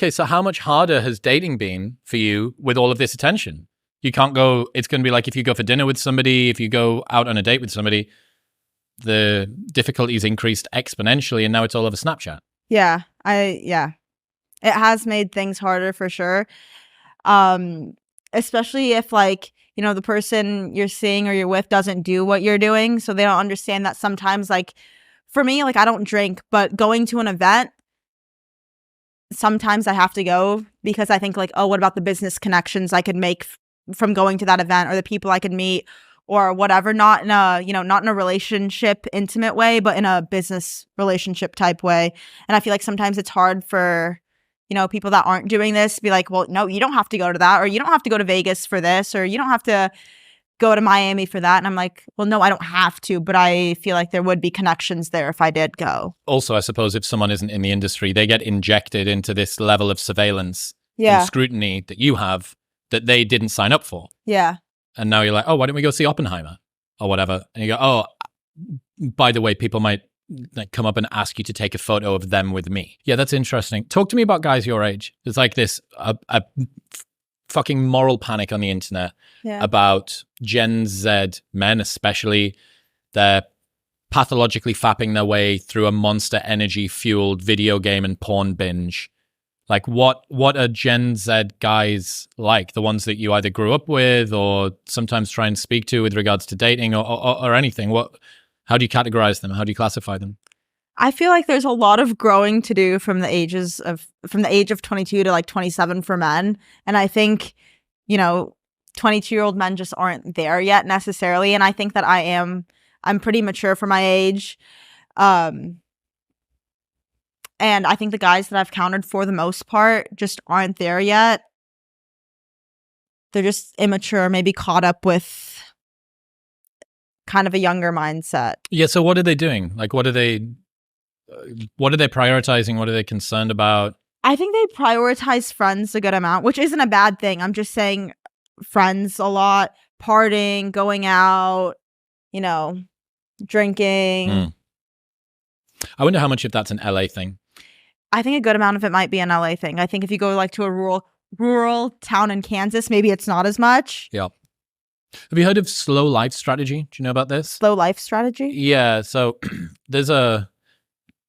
Okay, so how much harder has dating been for you with all of this attention? You can't go, it's going to be like if you go for dinner with somebody, if you go out on a date with somebody, the difficulties increased exponentially and now it's all over Snapchat. Yeah, it has made things harder for sure. Especially if like, you know, the person you're seeing or you're with doesn't do what you're doing. So they don't understand that sometimes, like for me, like I don't drink, but going to an event, sometimes I have to go because I think like, oh, what about the business connections I could make from going to that event, or the people I could meet or whatever, not in a, you know, not in a relationship intimate way, but in a business relationship type way. And I feel like sometimes it's hard for, you know, people that aren't doing this to be like, well, no, you don't have to go to that, or you don't have to go to Vegas for this, or you don't have to go to Miami for that. And I'm like, well, no, I don't have to, but I feel like there would be connections there if I did go. Also, I suppose if someone isn't in the industry, they get injected into this level of surveillance and scrutiny that you have that they didn't sign up for. Yeah. And now you're like, oh, why don't we go see Oppenheimer or whatever? And you go, oh, by the way, people might like come up and ask you to take a photo of them with me. Yeah, that's interesting. Talk to me about guys your age. There's like this a fucking moral panic on the internet about Gen Z men, especially. They're pathologically fapping their way through a Monster Energy fueled video game and porn binge. Like what are Gen Z guys like? The ones that you either grew up with or sometimes try and speak to with regards to dating or anything. How do you categorize them? How do you classify them? I feel like there's a lot of growing to do from the age of 22 to like 27 for men. And I think, you know, 22-year-old men just aren't there yet necessarily. And I think that I'm pretty mature for my age. And I think the guys that I've countered for the most part just aren't there yet. They're just immature, maybe caught up with kind of a younger mindset. Yeah, so what are they doing? Like what are they prioritizing? What are they concerned about? I think they prioritize friends a good amount, which isn't a bad thing. I'm just saying friends a lot, partying, going out, you know, drinking. I wonder how much of that's an LA thing. I think a good amount of it might be an LA thing. I think if you go like to a rural town in Kansas, maybe it's not as much. Yeah. Have you heard of slow life strategy? Do you know about this? Slow life strategy? Yeah. So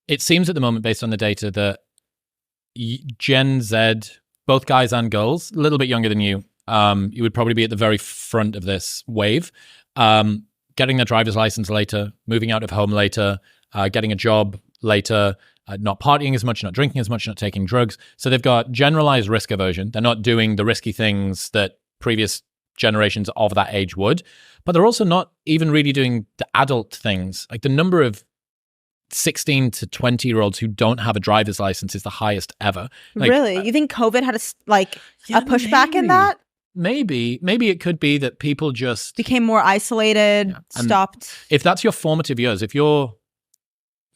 it seems at the moment based on the data that Gen Z, both guys and girls, a little bit younger than you would probably be at the very front of this wave, getting their driver's license later, moving out of home later, getting a job later, not partying as much, not drinking as much, not taking drugs. So they've got generalized risk aversion. They're not doing the risky things that previous generations of that age would, but they're also not even really doing the adult things. Like the number of 16 to 20-year-olds who don't have a driver's license is the highest ever. Like, really? You think COVID had a pushback in that? Maybe it could be that people just became more isolated, stopped. If that's your formative years, if you're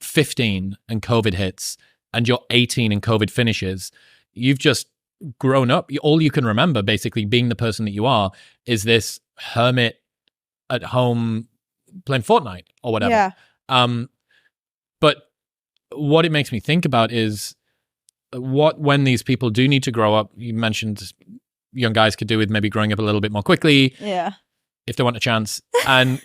15 and COVID hits and you're 18 and COVID finishes, you've just grown up. All you can remember basically being the person that you are is this hermit at home playing Fortnite or whatever. Yeah. But what it makes me think about is when these people do need to grow up, you mentioned young guys could do with maybe growing up a little bit more quickly. Yeah. If they want a chance. And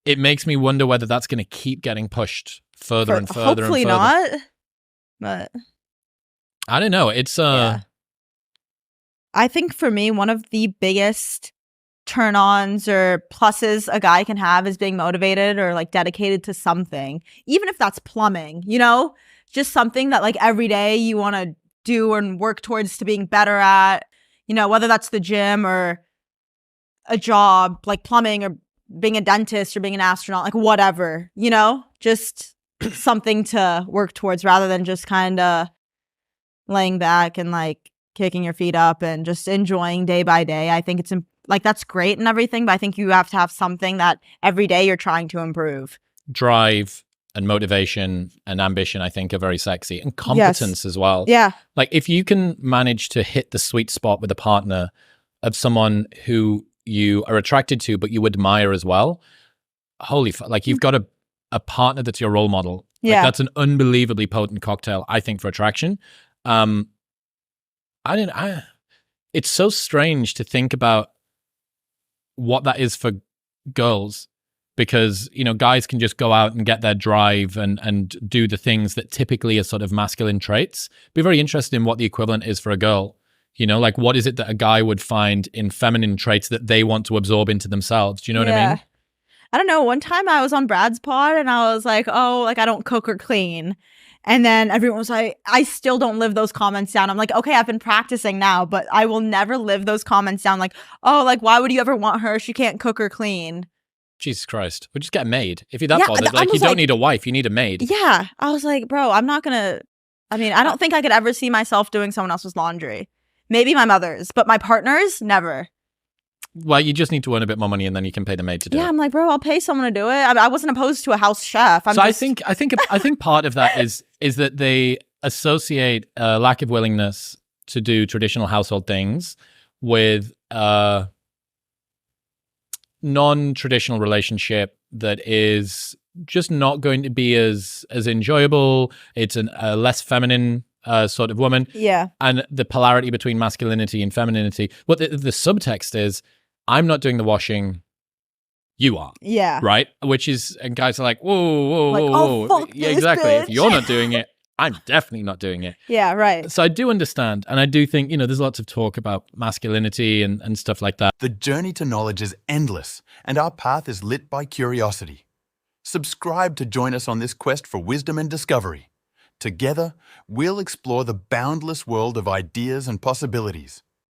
it makes me wonder whether that's going to keep getting pushed further and further. Hopefully not. But I don't know. It's I think for me, one of the biggest turn-ons or pluses a guy can have is being motivated or like dedicated to something, even if that's plumbing, you know, just something that like every day you want to do and work towards to being better at, you know, whether that's the gym or a job like plumbing or being a dentist or being an astronaut, like whatever, you know, just something to work towards rather than just kind of laying back and like kicking your feet up and just enjoying day by day. I think it's like that's great and everything, but I think you have to have something that every day you're trying to improve. Drive and motivation and ambition, I think, are very sexy, and competence as well. Yeah. Like if you can manage to hit the sweet spot with a partner of someone who you are attracted to, but you admire as well, like you've got a partner that's your role model. Yeah. Like that's an unbelievably potent cocktail, I think, for attraction. It's so strange to think about what that is for girls, because, you know, guys can just go out and get their drive and do the things that typically are sort of masculine traits. Be very interested in what the equivalent is for a girl. You know, like, what is it that a guy would find in feminine traits that they want to absorb into themselves? Do you know what I mean? I don't know. One time I was on Brad's pod and I was like, oh, like, I don't cook or clean. And then everyone was like, I still don't live those comments down. I'm like, okay, I've been practicing now, but I will never live those comments down. Like, oh, like, why would you ever want her? She can't cook or clean. Jesus Christ. Well, just get a maid. If you're that bothered, like, you don't need a wife, you need a maid. Yeah. I was like, bro, I'm not going to, I mean, I don't think I could ever see myself doing someone else's laundry. Maybe my mother's, but my partner's, never. Well, you just need to earn a bit more money and then you can pay the maid to do it. Yeah, I'm like, bro, I'll pay someone to do it. I wasn't opposed to a house chef. I think part of that is that they associate a lack of willingness to do traditional household things with a non-traditional relationship that is just not going to be as enjoyable. It's a less feminine sort of woman. Yeah. And the polarity between masculinity and femininity. What the subtext is, I'm not doing the washing, you are. Yeah. Right? Which is, and guys are like, whoa, like, whoa. Oh, fuck yeah, this exactly. bitch. If you're not doing it, I'm definitely not doing it. Yeah, right. So I do understand. And I do think, you know, there's lots of talk about masculinity and stuff like that. The journey to knowledge is endless, and our path is lit by curiosity. Subscribe to join us on this quest for wisdom and discovery. Together, we'll explore the boundless world of ideas and possibilities.